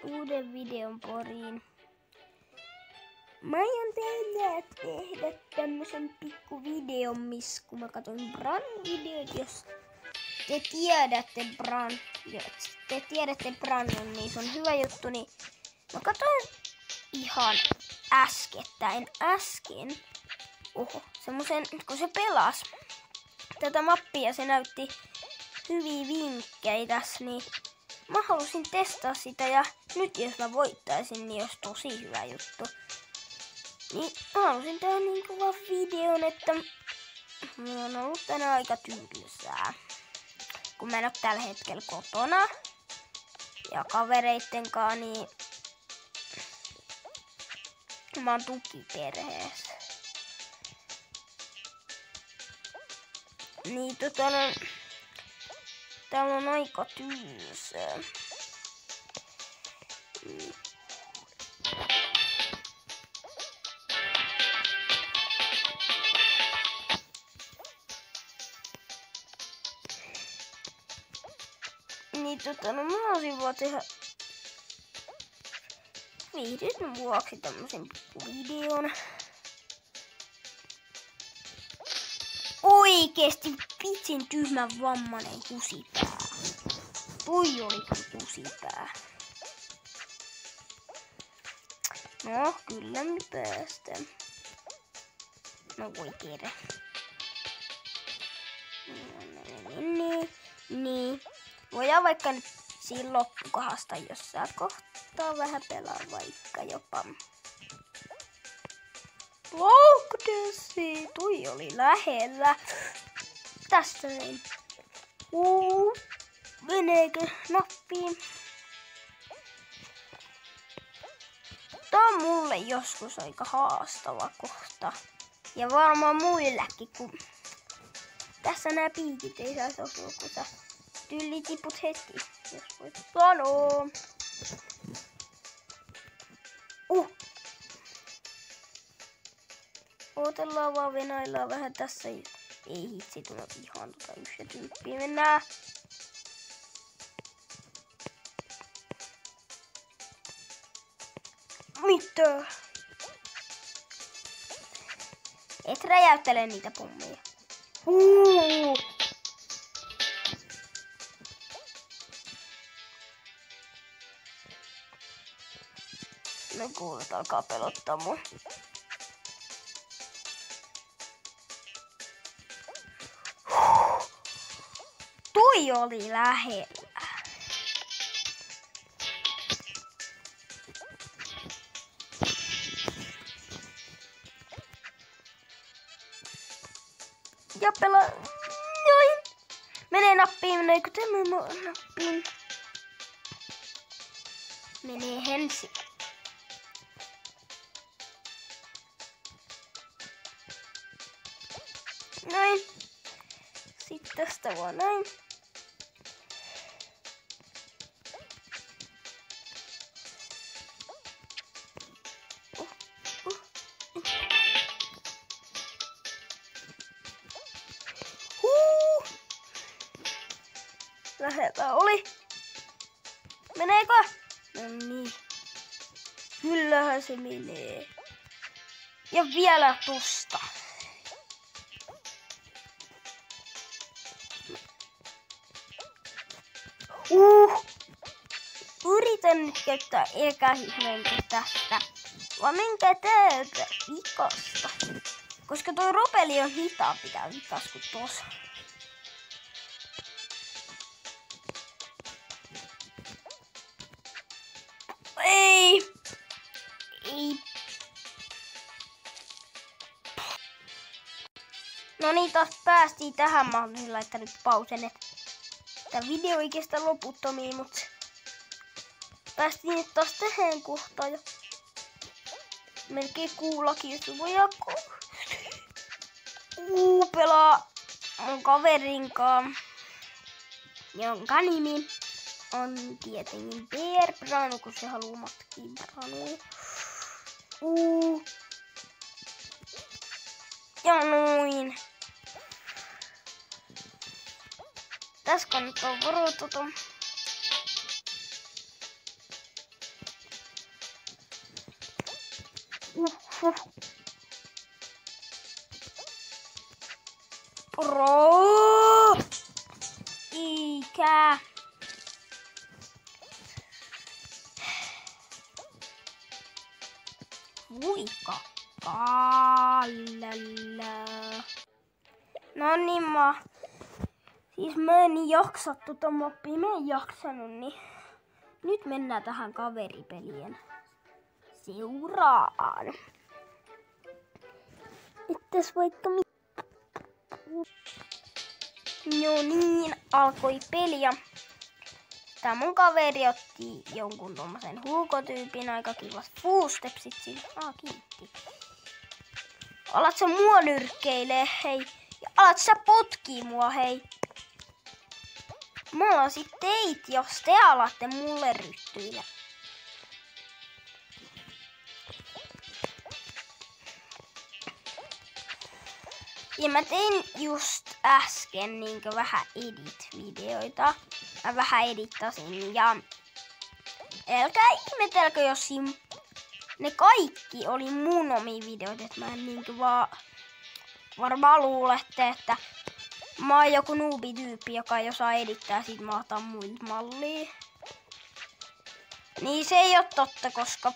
uuden videon pariin. Mä aion tehdä tämmösen pikku videon, missä kun mä katsoin Brannin videot, jos te tiedätte Brannin, niin se on hyvä juttu, niin mä katsoin ihan äsken, semmosen, kun se pelasi tätä mappia, se näytti hyviä vinkkejä tässä, niin mä halusin testaa sitä ja nyt jos mä voittaisin, niin olisi tosi hyvä juttu. Niin mä halusin tehdä niin kovan videon, että mulla on ollut tänään aika tylsää. Kun mä en oo tällä hetkellä kotona ja kavereitten kanssa, niin mä oon tukiperheessä. Niin täällä on aika tylsää. Niin no mä olisin vaan tehdä viihdyn vuoksi tämmösen videon. Oikeesti vitsin tyhmän vammanen kusipää. Toi oli kusipää. No, kyllä me päästään. No voi tiedä. Niin. Voidaan vaikka nyt siinä loppukohdasta jossain kohtaa vähän pelaa vaikka jopa. Loukdesi, toi oli lähellä. Tästä niin. Meneekö nappiin? Tää on mulle joskus aika haastava kohta. Ja varmaan muillekin, kun tässä nämä piikit ei saisi osua, kun sä tyllitiput heti, jos voit sanoa. Ootellaan vaan, venaillaan vähän tässä. Ei hitsi, tulla ihan yhtä tyyppiä. Mennään. Mitä? Et räjäyttele niitä pommeja. No kuulet, alkaa pelottaa mua. Toi oli lähellä. Ja pelaa. Noin. Menee nappiin, meneekö tämä nappiin? Menee hensi. Näin. Sitten tästä vaan näin. Lähellä oli. Meneekö? No niin. Kyllähän se menee. Ja vielä tosta. Yritän nyt käyttää ekähismentä tästä. Vaan menkää täältä vikasta. Koska toi ropeli on hitaampi tää vikas kuin tossa. Ei. No niin, taas päästiin tähän. Mä olisin laittanut pausen, että tää video ei kestä loputtomiin, mutta päästiin nyt taas tähän kohtaan ja melkein kuullakin, jos voi pelaa mun kaverin kanssa, jonka nimi on tietenkin Bear Branu, kun se haluu matkia Branuja. Ja noin. Tässä kannattaa varoittaa. Pro! Ikä! Vuika! Kallella. No niin, mä en jaksa tota moppia, mä en jaksanut, niin nyt mennään tähän kaveripelien seuraan. Mitäs vaikka No niin, alkoi peli ja tää mun kaveri otti jonkun tommosen huukotyypin, aika kivas fullstepsit siinä. Kiitti. Alat sä mua nyrkkeilee, hei. Ja alat sä potkii mua, hei. Mä alan sit teit, jos te alatte mulle ryhtyillä. Ja mä tein just äsken niinkö vähän edit-videoita. Mä vähän edittasin ja älkää ihmetelkö, jos ne kaikki oli mun omia videoita. Et mä en niinkö varmaan luulette, että mä oon joku noobi-tyyppi, joka ei osaa edittää, sit mä otan muilta mallia. Niin se ei oo totta, koska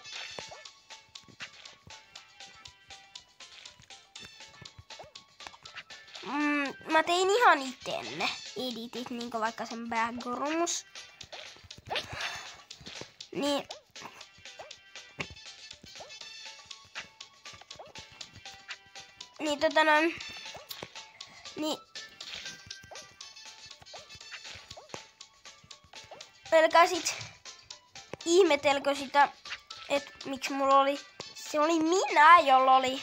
mä tein ihan ite ne editit, niinku vaikka sen backgrounds. Niin pelkää sit ihmetelkö sitä, että miksi mulla oli, se oli minä, jolla oli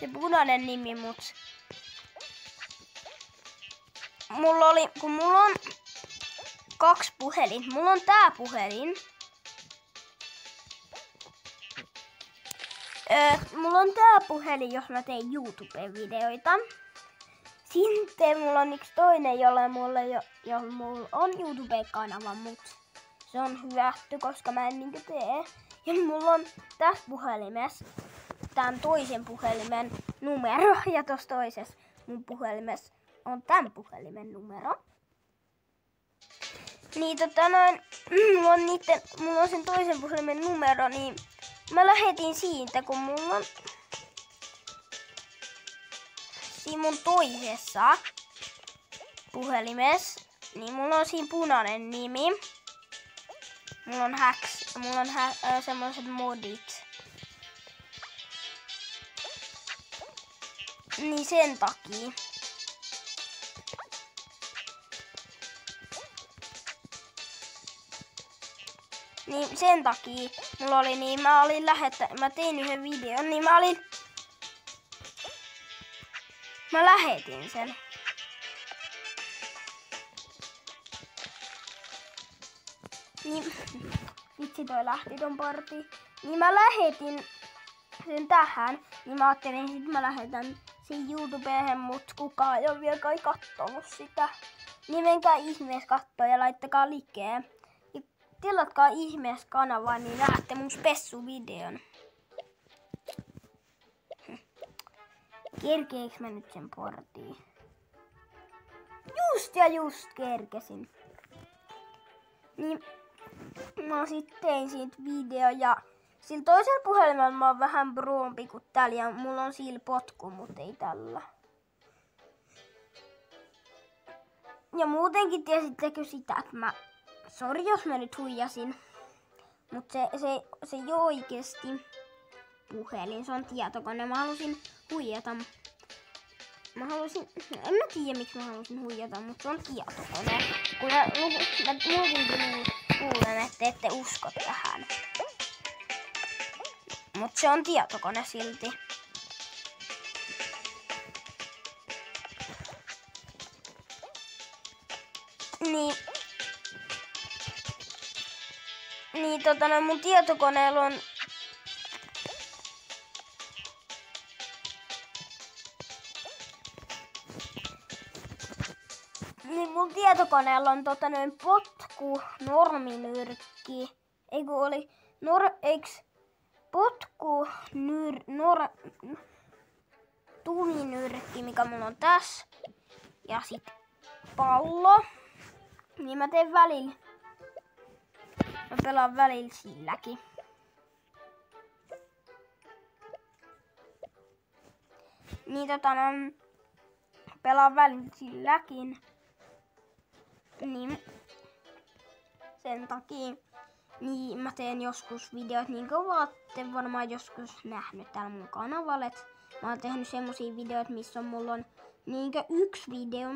se punainen nimi, mut kun mulla on 2 puhelin. Mulla on tää puhelin. Mulla on tää puhelin, jos mä teen YouTube-videoita. Sitten mulla on yksi toinen, jolla mulla on YouTube-kanava, mut se on hylätty, koska mä en niinkö tee. Ja mulla on tässä puhelimessa tän toisen puhelimen numero ja tossa toisessa mun puhelimessa on tän puhelimen numero. Niin mulla on sen toisen puhelimen numero, niin mä lähetin siitä, kun mulla on siinä mun toisessa puhelimessa, niin mulla on siinä punainen nimi. Mulla on semmoiset modit. Niin sen takia. Niin sen takia mulla oli niin, mä tein yhden videon, niin mä lähetin sen. Niin, vitsi toi lähti ton partiin. Niin mä lähetin sen tähän, niin mä ajattelin, että mä lähetän sen YouTubeen, mut kukaan ei ole vielä kai kattonut sitä. Niin menkää ihmeessä kattoo ja laittakaa likee. Ja tilatkaa ihmeessä kanavaa, niin näette mun spessuvideon. Kerkeeks mä nyt sen portiin? Just kerkesin. Niin mä sit tein siitä video ja sillä toisella puhelimella mä oon vähän broompi kuin tällä ja mulla on sillä potku, mut ei tällä. Ja muutenkin tiesittekö sitä, että sori jos mä nyt huijasin, mut se ei oo oikeesti puhelin, se on tietokone. Mä halusin huijata. En mä tiedä miksi mä halusin huijata, mutta se on tietokone. Kun mä muutenkin luulen, että ette usko tähän. Mut se on tietokone silti. Niin mun tietokoneella on potku, norminyrkki. Eiku oli tulinyrkki, mikä mulla on tässä. Ja sit pallo. Niin mä teen välillä. Mä pelaan välillä silläkin. Niin pelaan välillä silläkin. Niin sen takia niin mä teen joskus videot, niin kuin olette varmaan joskus nähnyt täällä mun kanavalle. Mä oon tehnyt semmosia videoita, missä mulla on niinkö yksi video,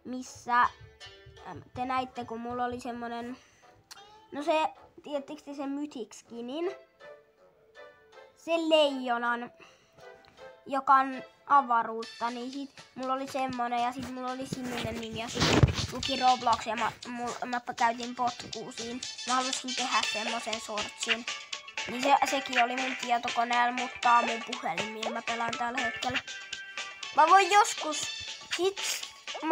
missä te näitte, kun mulla oli semmonen, no se, tiedättekö te sen Mythic skinin? Se leijonan, joka on avaruutta, niin sit mulla oli semmonen ja sit mulla oli sininen nimi ja sit luki Roblox ja mä käytin potkua siinä. Mä halusin tehdä semmosen sortsin. Niin sekin oli mun tietokoneella, mutta mun puhelimilla mä pelaan tällä hetkellä. Mä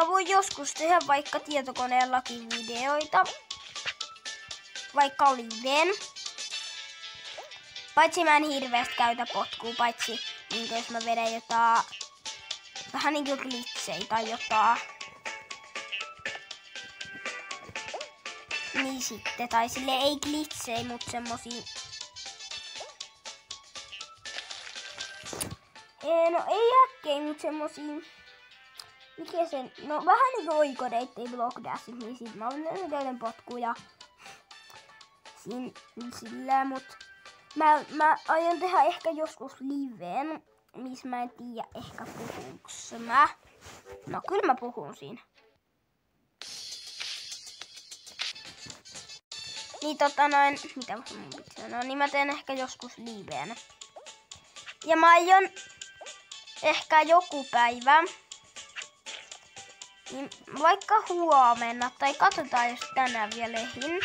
voin joskus tehdä vaikka tietokoneellakin videoita. Vaikka liveen. Paitsi mä en hirveästi käytä potkua, paitsi niin jos mä vedän jotain vähän niinku glitsei tai jotain. Niin sitten, tai sille ei glitsei, mut semmosia. No ei häkkei, mut semmosia. Mikä sen? No vähän niinku oikodeittei blockdashit, niin sit mä käytän potkuja. Sillä, mut mä aion tehdä ehkä joskus liveen, missä mä en tiedä ehkä puhuuks mä. No kyllä mä puhun siinä. Niin mitä mun piti sanoa, niin mä teen ehkä joskus liveen. Ja mä aion ehkä joku päivä, niin vaikka huomenna, tai katsotaan jos tänään vielä ehin.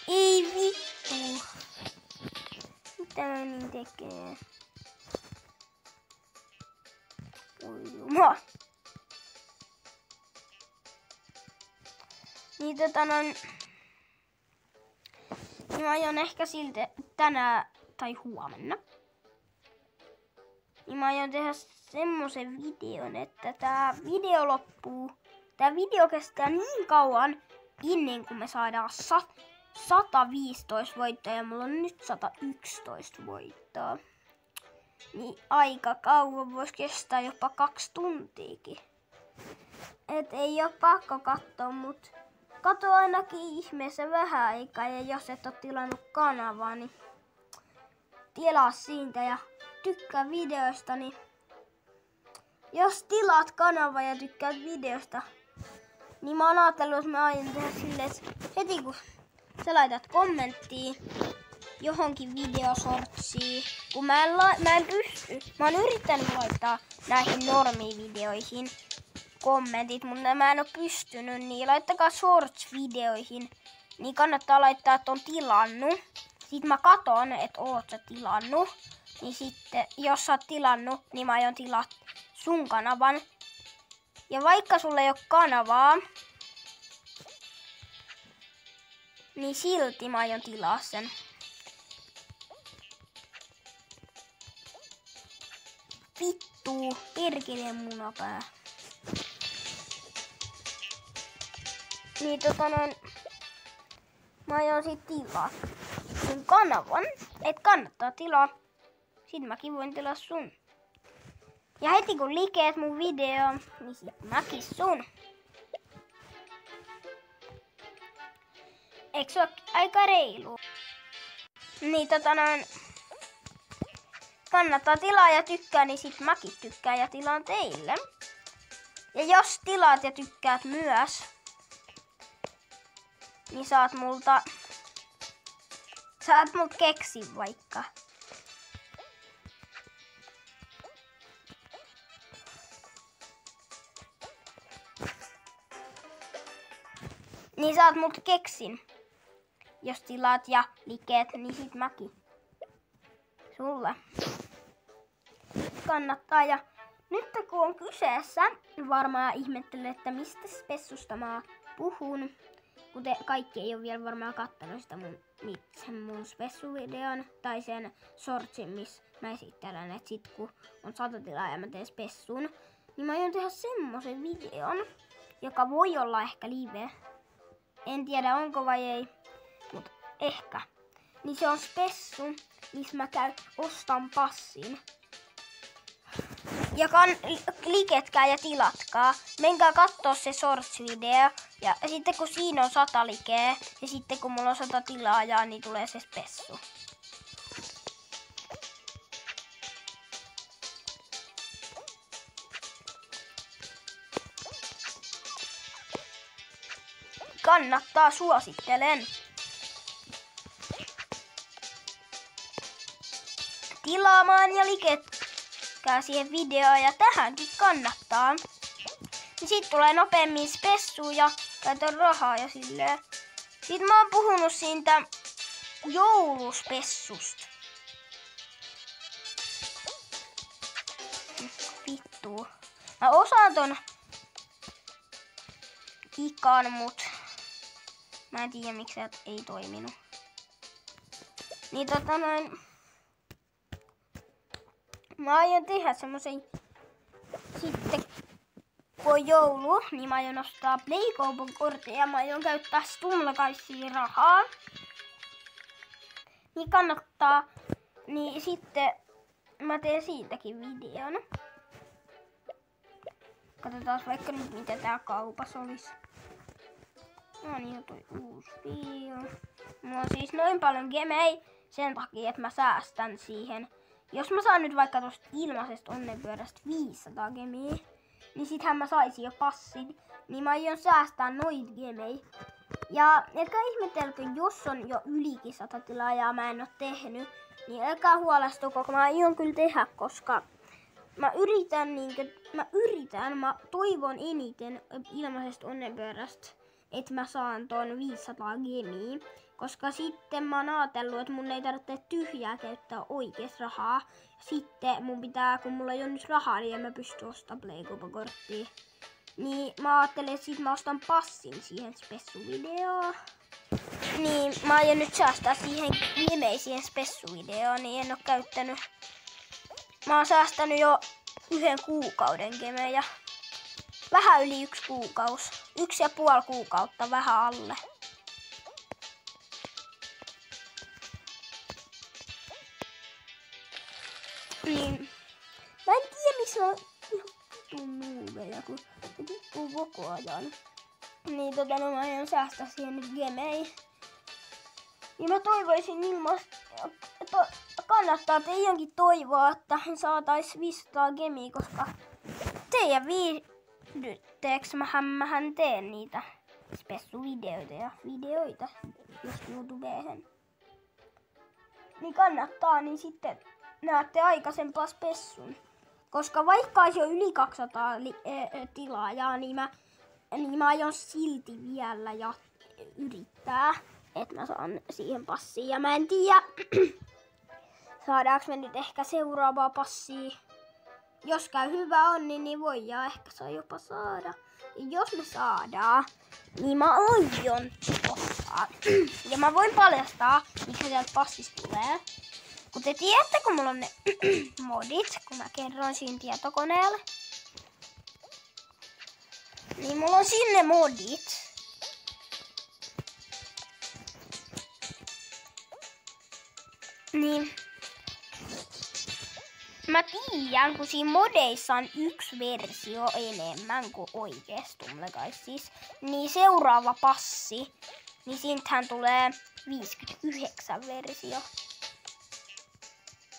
Ei vittu. Mitä mä niin tekee? Oi jumala. Niin niin mä aion ehkä siltä tänään tai huomenna. Niin mä aion tehdä semmosen videon, että tää video loppuu. Tää video kestää niin kauan ennen kuin me saadaan 115 voittoa ja mulla on nyt 111 voittoa. Niin aika kauan vois kestää jopa 2 tuntiakin. Et ei oo pakko kattoo, mut katso ainakin ihmeessä vähän aikaa ja jos et oo tilannut kanavaa, niin tilaa siitä ja tykkää videoista, niin jos tilaat kanavaa ja tykkäät videosta, niin mä oon ajatellut, että mä aion tehdä silleen, että heti kun sä laitat kommenttiin johonkin videosortsiin, kun mä en pysty. Mä oon yrittänyt laittaa näihin normivideoihin kommentit, mutta mä en oo pystynyt, niin laittakaa shorts-videoihin, niin kannattaa laittaa, että on tilannut. Sitten mä katon, että oot sä tilannut, niin sitten jos sä oot tilannut, niin mä aion tilaa sun kanavan. Ja vaikka sulla ei oo kanavaa, niin silti mä aion tilaa sen. Vittu, perkeleen munapää. Niin mä aion sit tilaa sun kanavan, et kannattaa tilaa. Sit mäkin voin tilaa sun. Ja heti kun likeet mun video, niin sit mäkin sun. Eikö se ole aika reilu? Niin kannattaa tilaa ja tykkää, niin sit mäkin tykkään ja tilaan teille. Ja jos tilaat ja tykkäät myös, niin saat multa keksin vaikka. Niin saat multa keksin. Jos tilaat ja likeet, niin sit mäkin. Sulle. Kannattaa. Ja nyt kun on kyseessä, varmaan ihmettelee, että mistä spessusta mä puhun. kuten kaikki ei ole vielä varmaan kattanut sitä sen mun spessuvideon tai sen shortsin, missä mä esittelen, että sit kun on 100 tilaa ja mä teen spessun, niin mä aion tehdä semmosen videon, joka voi olla ehkä live. En tiedä onko vai ei, mutta ehkä. Niin se on spessu, missä mä ostan passin. Ja kliketkää ja tilatkaa. Menkää kattoo se shorts-video. Ja sitten kun siinä on 100 likeä ja sitten kun mulla on 100 tilaajaa, niin tulee se spessu. Kannattaa, suosittelen. Tilaamaan ja liketkää siihen videoon ja tähänkin kannattaa. Niin sit tulee nopeammin spessuja ja käytän rahaa ja silleen. Sit mä oon puhunut siitä jouluspessusta. Vittu. Mä osaan ton kikan, mut mä en tiedä miksi se ei toiminut. Niin mä aion tehdä semmosen sitten kun on joulu, niin mä aion ostaa Playcoupon kortteja ja mä aion käyttää Stumlakaisiin rahaa. Niin kannattaa, niin sitten mä teen siitäkin videon. Katsotaan vaikka nyt mitä tää kaupassa olisi. No niin, toi uusi video. Mulla on siis noin paljon gemei sen takia, että mä säästän siihen. Jos mä saan nyt vaikka tosta ilmaisesta onnenpyörästä 500 gemiä, niin sittenhän mä saisin jo passin. Niin mä aion säästää noit gemei. Ja älkää ihmetelkö, jos on jo ylikin 100 tilaajaa mä en oo tehnyt, niin älkää huolestuko, kun mä aion kyllä tehdä, koska mä toivon eniten ilmaisesta onnenpyörästä, että mä saan ton 500 gemiä. Koska sitten mä oon ajatellut, että mun ei tarvitse tyhjää käyttää oikees rahaa. Sitten mun pitää, kun mulla ei ole nyt rahaa, niin mä pystyn ostamaan Playcoupon-korttia. Niin mä ajattelin, että sit mä ostan passin siihen spessuvideoon. Niin mä aion nyt säästää siihen viimeiseen spessuvideoon, niin en oo käyttänyt. Mä oon säästänyt jo 1 kuukauden gemejä. Vähän yli 1 kuukausi. 1,5 kuukautta, vähän alle. Niin, mä en tiedä miksi on ihan vitun nuuveja, kun ne tippuu koko ajan. Niin no mä aion säästää siihen nyt gemei. Niin mä toivoisin kannattaa teidänkin toivoa, että saatais 500 gemiä, koska teidän viihdytteeksi mähän teen niitä spessuvideoita ja videoita just YouTubeen. Niin kannattaa, niin sitten näette aikaisempaa spessun. Koska vaikka olisi jo yli 200 tilaajaa, niin mä aion silti vielä ja yrittää, että mä saan siihen passiin. Ja mä en tiedä, saadaanko me nyt ehkä seuraavaa passia. Jos käy hyvä onni, niin voidaan ehkä saa jopa saada. Ja jos me saadaan, niin mä aion ostaa. Ja mä voin paljastaa, mikä sieltä passista tulee. Kun te tiedätte, kun mulla on ne modit, kun mä kerroin siinä tietokoneella. Niin mulla on sinne modit. Niin mä tiedän, kun siinä modeissa on 1 versio enemmän kuin oikeesti Stumlekaisissa. Niin seuraava passi, niin siitähän tulee 59 versio.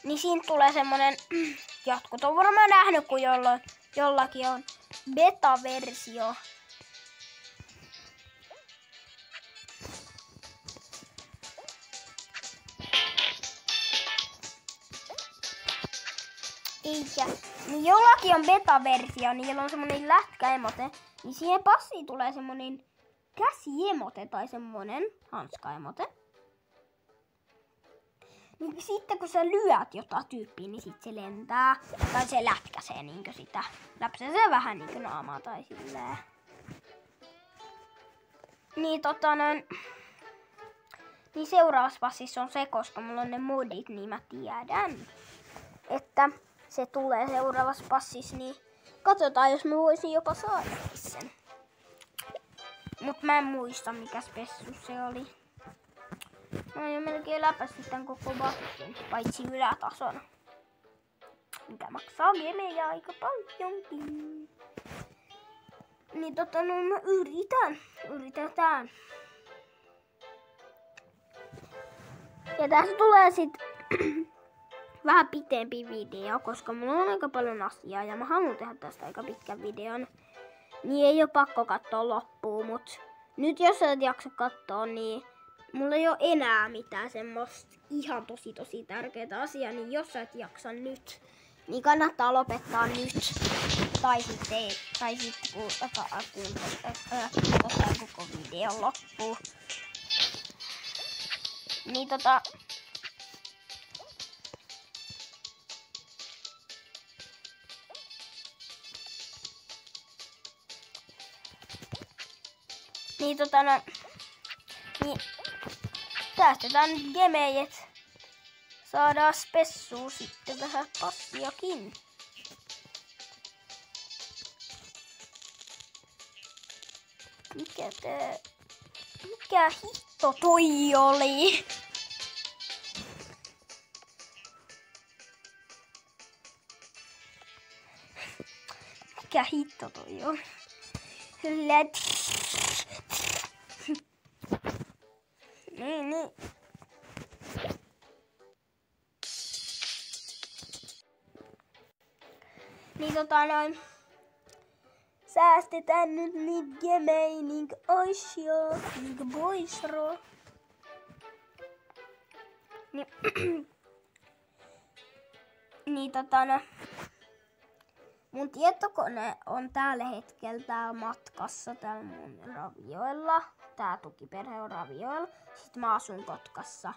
Niin siitä tulee semmonen, jotkut on varmaan nähnyt, kun jollakin on beta-versio. Eikä. Niin jollakin on beta-versio, niin jolla on semmonen lätkäemote. Niin siihen passiin tulee semmonen käsiemote tai semmonen hanskaemote. Niin sitten kun sä lyöt jotain tyyppiä, niin sit se lentää. Tai se lätkäsee niinkö sitä. Läpsäsee vähän niinkö naamaa tai silleen. Niin niin seuraavassa passissa on se, koska mulla on ne modit, niin mä tiedän, että se tulee seuraavassa passissa, niin katsotaan, jos mä voisin jopa saada sen. Mut mä en muista, mikä spessu se oli. Mä oon jo melkein läpässyt tän koko bakken, paitsi ylätason. Mikä maksaa gemejä aika paljonkin. Niin mä yritetään. Ja tässä tulee sit vähän pitempi video, koska mulla on aika paljon asiaa ja mä haluan tehdä tästä aika pitkän videon. Niin ei oo pakko katsoa loppuun, mut nyt jos et jaksa katsoa, niin mulla ei oo enää mitään semmoista ihan tosi tärkeää asiaa, niin jos sä et jaksa nyt, niin kannattaa lopettaa nyt. Tai sitten kun koko videon loppuun. Niin niin säästetään nyt gemejet. Saadaan spessua sitten vähän passiakin. Mikä hitto toi oli? Mikä hitto toi oli? Niin. Niin säästetään nyt niitä gemejä niinkä asia, niinkä boisro. Niin mun tietokone on tällä hetkellä täällä matkassa täällä mun Ravioilla. Tää tukiperhe on Ravioilla. Sitten mä asun Kotkassa.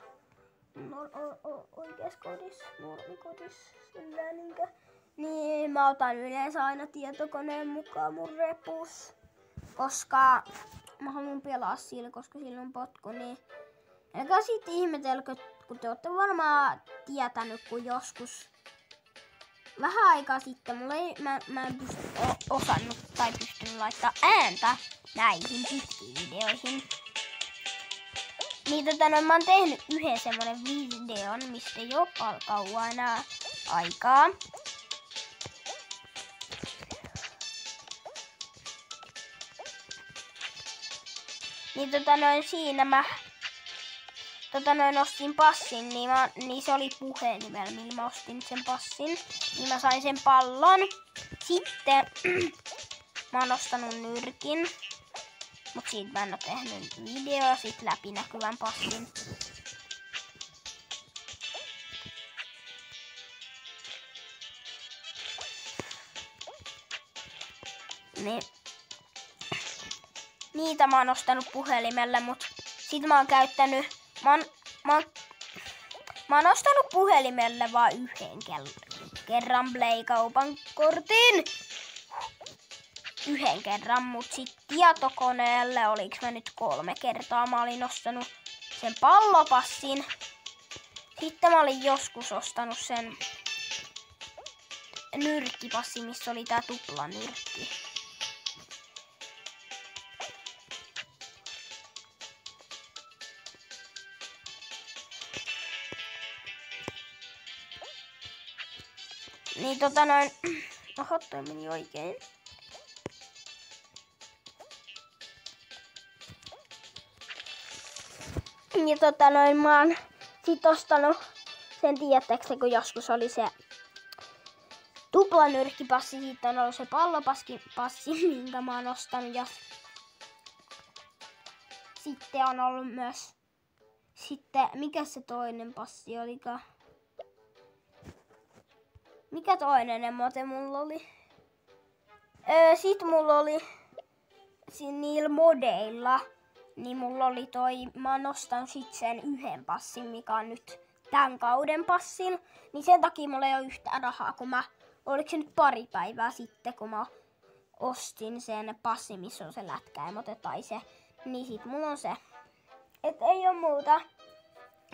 Oikeassa kodissa, normikodissa, sillä niinkö. Niin mä otan yleensä aina tietokoneen mukaan mun repus. Koska mä haluan pelaa sillä, koska sillä on potku, niin älkää sit ihmetelkö, kun te ootte varmaan tietänyt, kun joskus vähän aikaa sitten mä en osannut tai pystynyt laittaa ääntä näihin pitkiin videoihin. Niin mä oon tehnyt yhden semmonen videon, mistä ei oo kauan enää aikaa. Niin siinä mä ostin passin, niin se oli puhelimella, millä mä ostin sen passin. Niin mä sain sen pallon. Sitten mä oon ostanut nyrkin. Mut siitä mä en oo tehnyt videoa, sit läpinäkyvän passin. Niin. Niitä mä oon ostanut puhelimella, mut sit mä oon käyttänyt... Mä oon ostanut puhelimelle vaan yhden kerran Play-kaupan kortin. Yhden kerran, mut sit tietokoneelle oliks mä nyt 3 kertaa mä olin ostanut sen pallopassin. Sitten mä olin joskus ostanut sen nyrkkipassi, missä oli tää tuplanyrkki. Niin oho, toi meni oikein. Niin mä oon sit ostanut sen, tiedättekö, kun joskus oli se tuplanyrkkipassi, siitä on ollut se pallopassi, minkä mä oon ostanut, ja sitten on ollut myös sitten, mikä se toinen passi olikaan? Mikä toinen emote mulla oli? Sit mulla oli niillä modeilla, niin mulla oli mä oon ostanut sit sen yhden passin, mikä on nyt tämän kauden passin. Niin sen takia mulla ei oo yhtään rahaa, oliko se nyt pari päivää sitten, kun mä ostin sen passin, missä on se lätkäemote tai se Niin sit mulla on se. Et ei oo muuta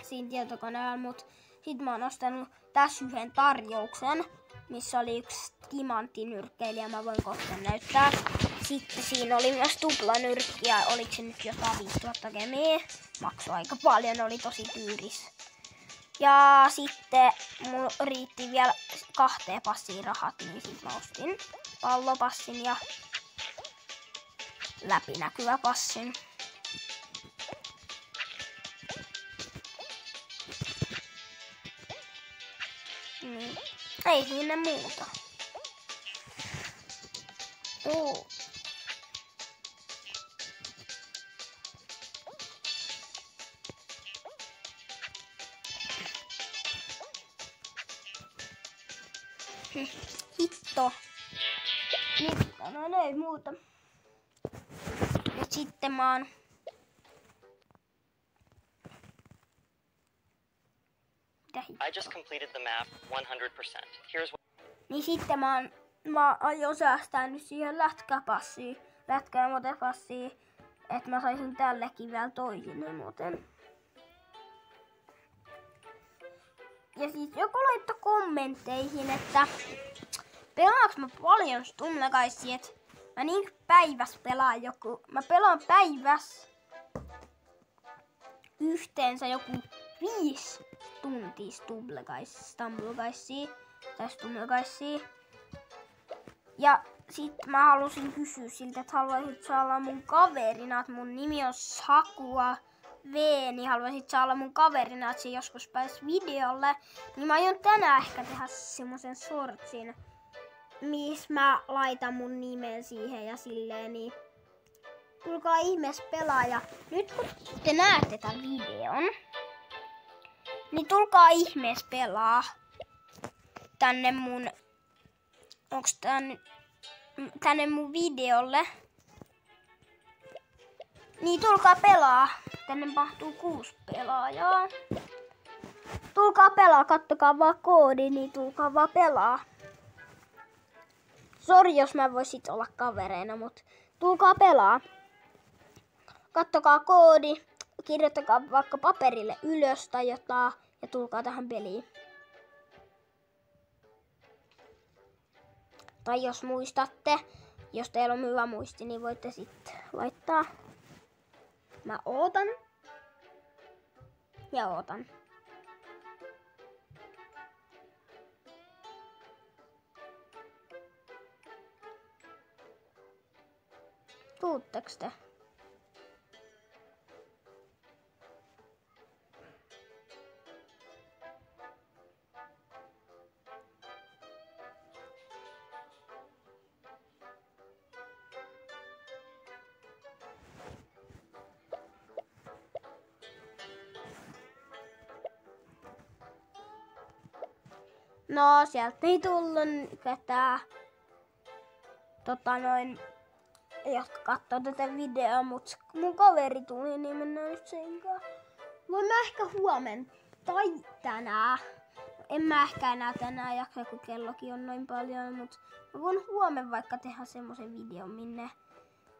siinä tietokoneella, mut sit mä oon ostanut tässä yhden tarjouksen, missä oli yksi timanttinyrkkeilijä, mä voin kohta näyttää. Sitten siinä oli myös tuplanyrkki ja oliko se nyt jotain 5000 gemee. Maksoi aika paljon, oli tosi tyyris. Ja sitten mulla riitti vielä 2 passiin rahat, niin sit mä ostin pallopassin ja läpinäkyvä passin. Niin. Ei siinä muuta. Hitto. Nyt no ei muuta. Ja sitten mä oon I just completed the map 100%. Here's what... Niin sitten mä aion säästää nyt siihen lätkäpassiin, lätkä- ja motepassiin, että mä saisin tällekin vielä toisen muuten. Ja siis joku laittoi kommentteihin, että pelaanko mä paljon Stumbleguyssia, että mä niin päivässä pelaan mä pelaan päivässä yhteensä joku 5 tuntia Stumbleguyssia. Ja sit mä halusin kysyä siltä, että haluaisit sä olla mun kaverina, että mun nimi on Sakua V, niin haluaisit sä olla mun kaverina, että se joskus pääs videolle. Niin mä aion tänään ehkä tehdä semmosen shortsin, missä mä laitan mun nimen siihen ja silleen, niin tulkaa ihmeessä pelaa. Ja nyt kun te näette tämän videon, niin tulkaa ihmeessä pelaa tänne mun, tänne mun videolle. Niin tulkaa pelaa. Tänne mahtuu 6 pelaajaa. Tulkaa pelaa, kattokaa vaan koodi, niin tulkaa vaan pelaa. Sori jos mä voisit olla kavereina, mut tulkaa pelaa. Kattokaa koodi, kirjoittakaa vaikka paperille ylös tai jotain ja tulkaa tähän peliin. Tai jos muistatte, jos teillä on hyvä muisti, niin voitte sitten laittaa. Mä ootan. Ja ootan. Tuutteko te? No, sieltä ei tullut ketään, jotka katsoo tätä videoa, mutta mun kaveri tuli, niin mennään nyt senkaan. Voin mä ehkä huomenna tai tänään. En mä ehkä enää tänään jaksa, kun kellokin on noin paljon, mutta mä voin huomenna vaikka tehdä semmosen videon, minne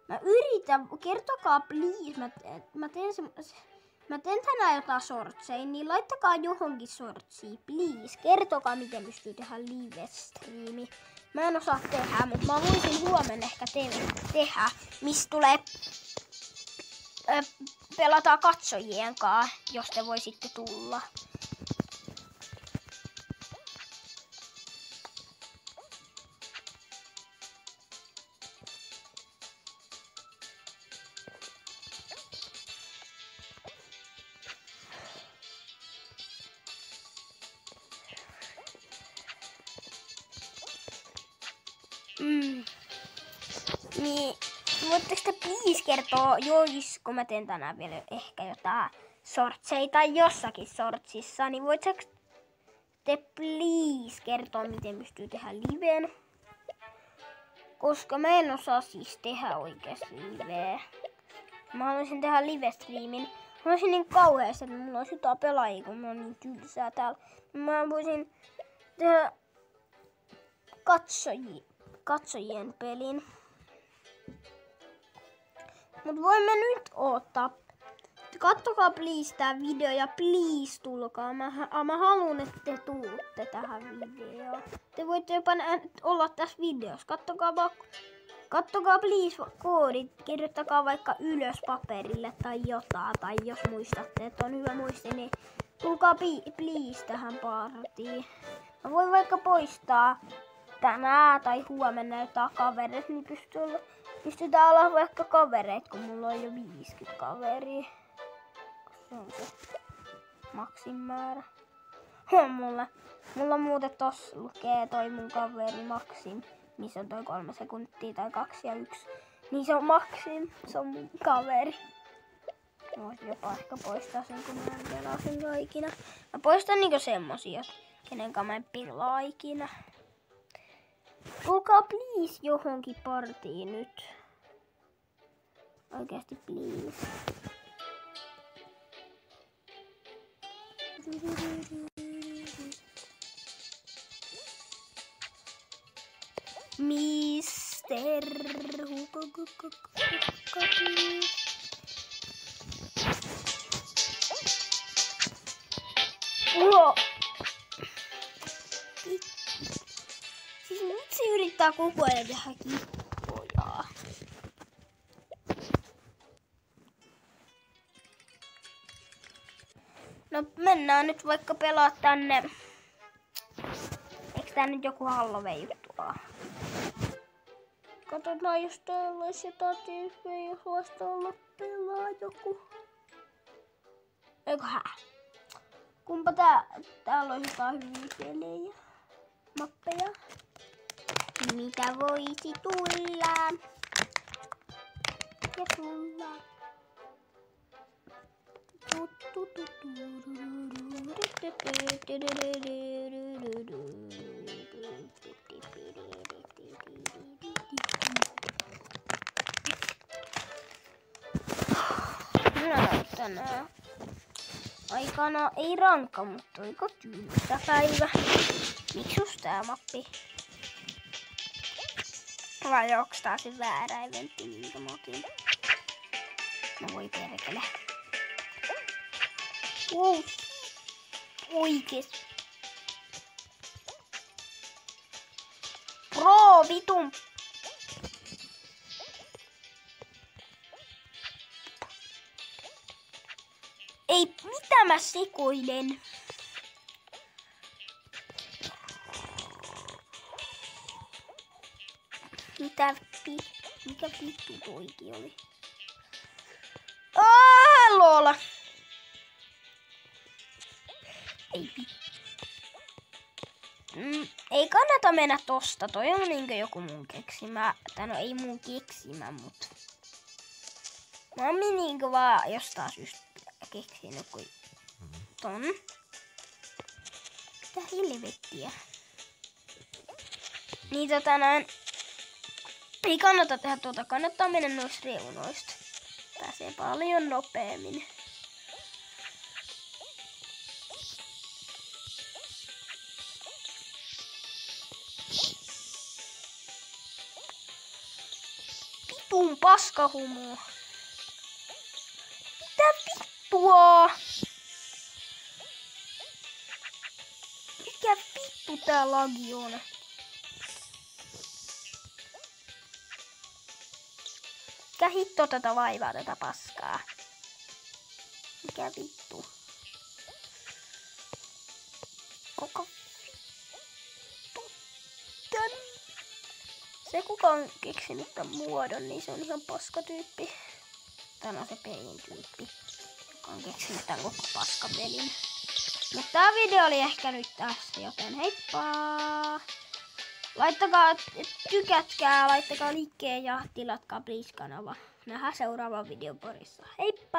mä yritän, kertokaa please, mä teen tänään jotain shortseja, niin laittakaa johonkin shortsiin, please. Kertokaa, miten pystyy tehdä live-striimi. Mä en osaa tehdä, mutta mä voisin huomenna ehkä tehdä, missä tulee pelataan katsojien kanssa, jos te voisitte tulla. Niin, voitteko te please kertoa, kun mä teen tänään vielä ehkä jotain shortseja tai jossakin shortsissa, niin voitteko te please kertoa, miten pystyy tehdä liven? Koska mä en osaa siis tehdä oikeasti liveä. Mä haluaisin tehdä live-striimin. Mä haluaisin niin kauheasti, että mulla olisi jotain pelaajia, kun mä oon niin tylsää täällä. Mä voisin tehdä katsojien pelin. Mut voimme nyt odottaa. Kattokaa please tää video ja please tulkaa. Mä haluun, että te tuutte tähän videoon. Te voitte jopa olla tässä videossa. Kattokaa please koodit. Kirjoittakaa vaikka ylös paperille tai jotain. Tai jos muistatte, että on hyvä muisti, niin tulkaa please tähän partiin. Mä voin vaikka poistaa tänään tai huomenna jotain kavereita, niin pystytään olla vaikka kavereita, kun mulla on jo 50 kaveria. Se on se maksimimäärä. Mulla muuten tossa lukee toi mun kaveri Maksim, missä on toi 3 sekuntia tai 2 ja 1. Niin se on Maksim, se on mun kaveri. Mä voisin jopa ehkä poistaa sen, kun mä en pelaa sen ikinä. Mä poistan niinku semmosia, kenen kanssa mä en pelaa ikinä. Tulkaa please johonkin partiin nyt. Oikeesti please. Mister Siis nyt se yrittää koko ajan tehdä kippoja. No mennään nyt vaikka pelaa tänne. Eiks tää nyt joku Halloween-juttu ole? Katsotaan jos täällä olisi jotain tyyppiä, jos vasta olla pelaa joku. Eiköhän. Kumpa täällä olisi jotain hyviä pelejä. Mappeja. Mitä voisi tulla? Ja tulla. Tänään aikana ei rankka, mutta oiko tylsä päivä? Miksus tää mappi? Vai onks tää se väärä eventti, minkä mä otin? No voi perkele. Wow. Oikeesti. Pro vitun. Ei, mitä mä sekoilen? Mikä vittu toikin oli? Loola! Ei ei kannata mennä tosta. Toi on niinkö joku mun keksimä. Tai no ei mun keksimä, mut mä oon niinkö vaan jostain syystä keksinyt kuin ton. Mitä helvettiä? Niin näin. Ei kannata tehdä tuota, kannattaa mennä noista reunoista. Pääsee paljon nopeammin. Vitun paskahumoa. Mitä vittua? Mikä vittu tää lagi on? Mikä hitto tätä vaivaa, tätä paskaa? Mikä vittu? Koko vittu tän. Se kuka on keksinyt tän muodon, niin se on ihan paskatyyppi. Tän on se pelin tyyppi, joka on keksinyt tän koko paskapelin. Mutta tää video oli ehkä nyt tässä, joten heippa! Laittakaa, tykätkää, laittakaa liikkeen ja tilatkaa please kanava. Nähdään seuraavan videon parissa. Heippa!